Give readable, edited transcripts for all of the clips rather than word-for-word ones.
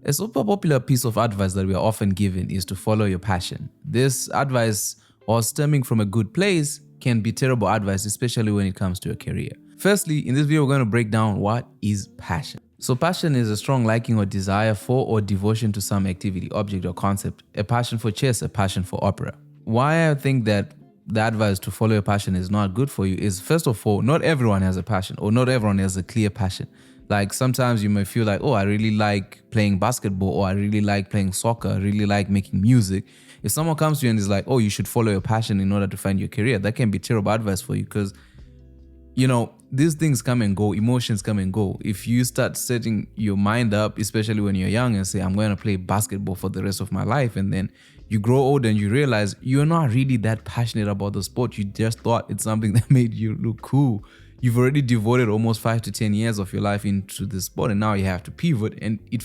A super popular piece of advice that we are often given is to follow your passion. This advice, while stemming from a good place, can be terrible advice, especially when it comes to a career. Firstly, in this video, we're going to break down what is passion. So passion is a strong liking or desire for or devotion to some activity, object, or concept. A passion for chess, a passion for opera. Why I think that the advice to follow your passion is not good for you is, first of all, not everyone has a passion, or not everyone has a clear passion. Like sometimes you may feel like, oh, I really like playing basketball, or I really like playing soccer, I really like making music. If someone comes to you and is like, oh, you should follow your passion in order to find your career, that can be terrible advice for you, because these things come and go, emotions come and go. If you start setting your mind up, especially when you're young, and say, I'm going to play basketball for the rest of my life, and then you grow old and you realize you're not really that passionate about the sport. You just thought it's something that made you look cool. You've already devoted almost 5 to 10 years of your life into the sport, and now you have to pivot, and it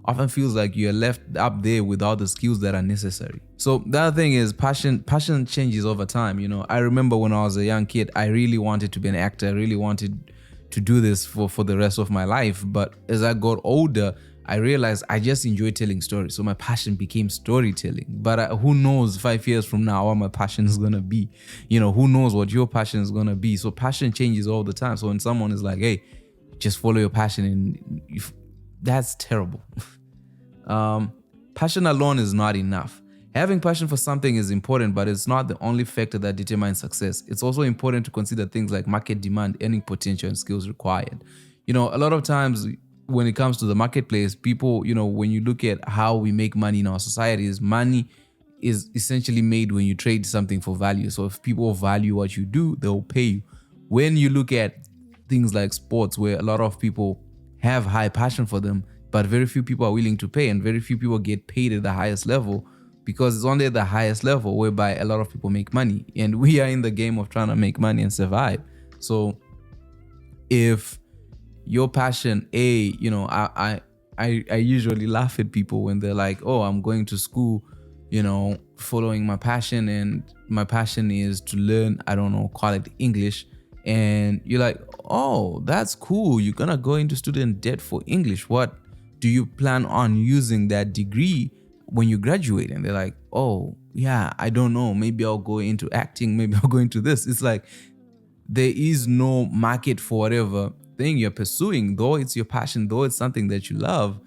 often feels like you're left up there without the skills that are necessary. So the other thing is passion changes over time. I remember when I was a young kid, I really wanted to be an actor. I really wanted to do this for the rest of my life. But as I got older, I realized I just enjoy telling stories. So my passion became storytelling. But who knows 5 years from now what my passion is going to be? Who knows what your passion is going to be? So passion changes all the time. So when someone is like, hey, just follow your passion, and that's terrible. Passion alone is not enough. Having passion for something is important, but it's not the only factor that determines success. It's also important to consider things like market demand, earning potential, and skills required. A lot of times when it comes to the marketplace, people, when you look at how we make money in our societies, money is essentially made when you trade something for value. So if people value what you do, they'll pay you. When you look at things like sports, where a lot of people have high passion for them, but very few people are willing to pay, and very few people get paid at the highest level, because it's only at the highest level whereby a lot of people make money, and we are in the game of trying to make money and survive. So if your passion, I usually laugh at people when they're like, oh, I'm going to school, following my passion, and my passion is to learn, call it English. And you're like, oh, that's cool. You're going to go into student debt for English. What do you plan on using that degree when you graduate? And they're like, oh, yeah, I don't know. Maybe I'll go into acting. Maybe I'll go into this. It's like there is no market for whatever thing you're pursuing, though it's your passion, though it's something that you love.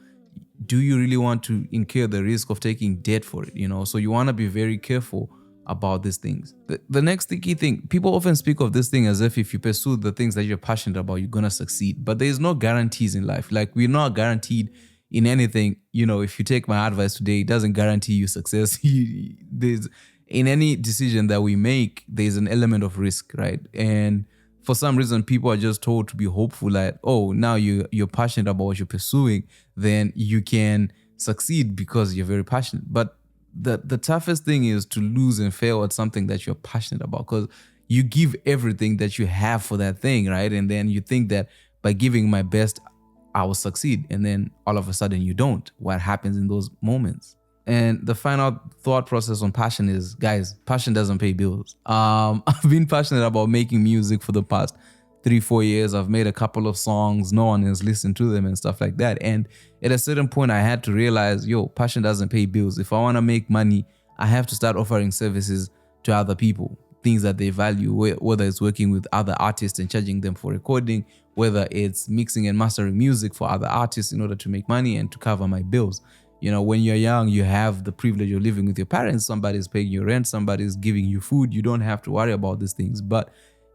Do you really want to incur the risk of taking debt for it? So you want to be very careful about these things. The next key thing, people often speak of this thing as if you pursue the things that you're passionate about, you're going to succeed. But there's no guarantees in life. Like, we're not guaranteed in anything. If you take my advice today, it doesn't guarantee you success. In any decision that we make, there's an element of risk, right? And for some reason, people are just told to be hopeful that, oh, now you're passionate about what you're pursuing, then you can succeed because you're very passionate. But the toughest thing is to lose and fail at something that you're passionate about, because you give everything that you have for that thing, right? And then you think that by giving my best, I will succeed. And then all of a sudden you don't. What happens in those moments? And the final thought process on passion is, guys, passion doesn't pay bills. I've been passionate about making music for the past 3-4 years. I've made a couple of songs. No one has listened to them and stuff like that. And at a certain point, I had to realize, passion doesn't pay bills. If I want to make money, I have to start offering services to other people, things that they value, whether it's working with other artists and charging them for recording, whether it's mixing and mastering music for other artists in order to make money and to cover my bills. When you're young, you have the privilege of living with your parents. Somebody's paying your rent. Somebody's giving you food. You don't have to worry about these things. But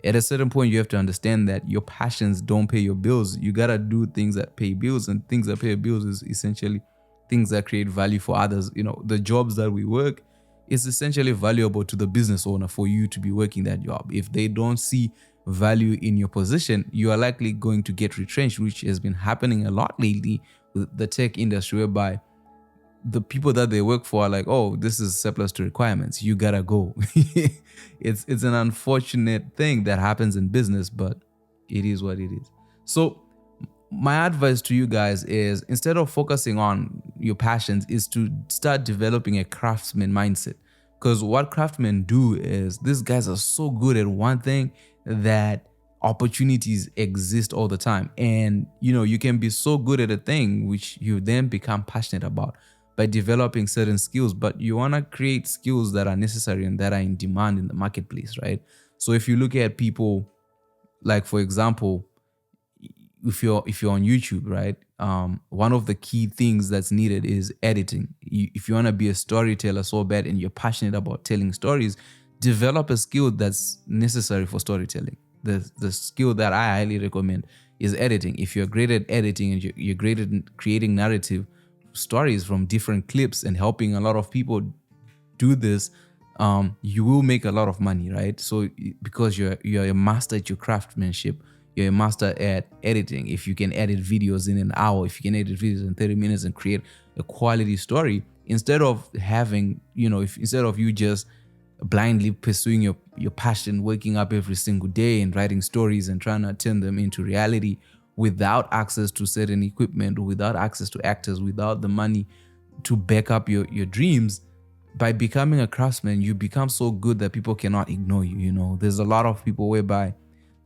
at a certain point, you have to understand that your passions don't pay your bills. You got to do things that pay bills, and things that pay bills is essentially things that create value for others. The jobs that we work is essentially valuable to the business owner for you to be working that job. If they don't see value in your position, you are likely going to get retrenched, which has been happening a lot lately with the tech industry, whereby the people that they work for are like, oh, this is surplus to requirements, you gotta go. It's an unfortunate thing that happens in business, but it is what it is. So my advice to you guys is, instead of focusing on your passions, is to start developing a craftsman mindset. Because what craftsmen do is, these guys are so good at one thing that opportunities exist all the time. And, you can be so good at a thing, which you then become passionate about by developing certain skills, but you want to create skills that are necessary and that are in demand in the marketplace, right? So if you look at people, like, for example, if you're on YouTube, right? One of the key things that's needed is editing. If you want to be a storyteller so bad and you're passionate about telling stories, develop a skill that's necessary for storytelling. The skill that I highly recommend is editing. If you're great at editing and you're great at creating narrative stories from different clips and helping a lot of people do this, you will make a lot of money, right? So because you're a master at your craftsmanship, you're a master at editing. If you can edit videos in an hour, if you can edit videos in 30 minutes and create a quality story, instead of having, instead of you just blindly pursuing your passion, waking up every single day and writing stories and trying to turn them into reality without access to certain equipment, without access to actors, without the money to back up your dreams, by becoming a craftsman, you become so good that people cannot ignore you. There's a lot of people whereby,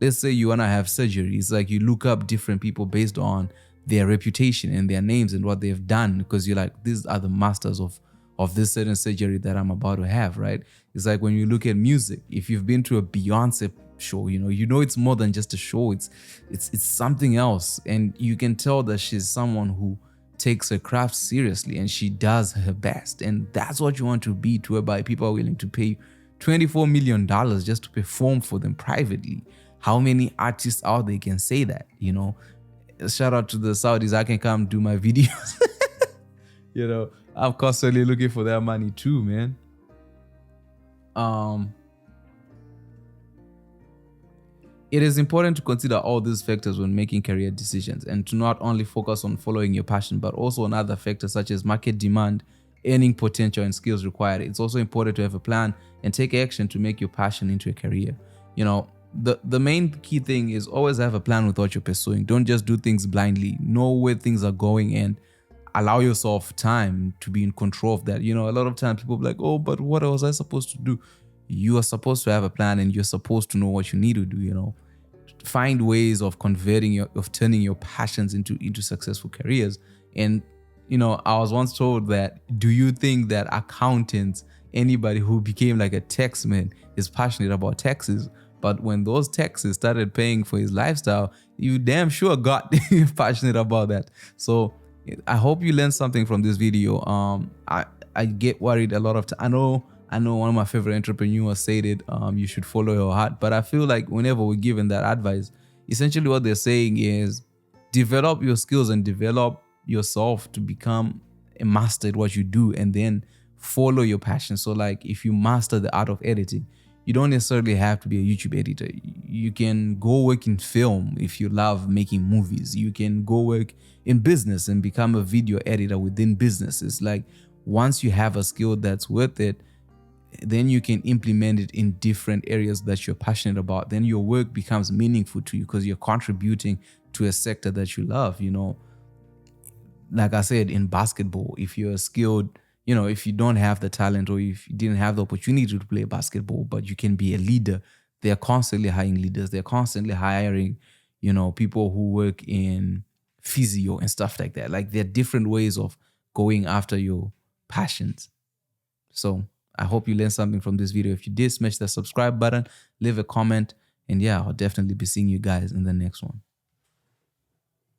let's say you want to have surgery. It's like you look up different people based on their reputation and their names and what they've done, because you're like, these are the masters of this certain surgery that I'm about to have, right? It's like when you look at music, if you've been to a Beyonce show, it's more than just a show. It's something else. And you can tell that she's someone who takes her craft seriously and she does her best. And that's what you want to be, to whereby people are willing to pay $24 million just to perform for them privately. How many artists out there can say that? Shout out to the Saudis. I can come do my videos. I'm constantly looking for their money too, man. It is important to consider all these factors when making career decisions, and to not only focus on following your passion, but also on other factors such as market demand, earning potential, and skills required. It's also important to have a plan and take action to make your passion into a career. The main key thing is always have a plan with what you're pursuing. Don't just do things blindly. Know where things are going and allow yourself time to be in control of that. A lot of times people be like, oh, but what was I supposed to do? You are supposed to have a plan and you're supposed to know what you need to do. Find ways of turning your passions into successful careers. And I was once told that, do you think that accountants, anybody who became like a taxman, is passionate about taxes? But when those taxes started paying for his lifestyle, you damn sure got passionate about that. So I hope you learned something from this video. I get worried a lot of times. I know one of my favorite entrepreneurs said it, you should follow your heart. But I feel like whenever we're given that advice, essentially what they're saying is develop your skills and develop yourself to become a master at what you do, and then follow your passion. So like if you master the art of editing, you don't necessarily have to be a YouTube editor. You can go work in film if you love making movies. You can go work in business and become a video editor within businesses. Like once you have a skill that's worth it, then you can implement it in different areas that you're passionate about. Then your work becomes meaningful to you because you're contributing to a sector that you love. Like I said, in basketball, if you're skilled, if you don't have the talent or if you didn't have the opportunity to play basketball, but you can be a leader, they're constantly hiring leaders. They're constantly hiring, people who work in physio and stuff like that. Like there are different ways of going after your passions. So I hope you learned something from this video. If you did, smash that subscribe button, leave a comment, and yeah, I'll definitely be seeing you guys in the next one.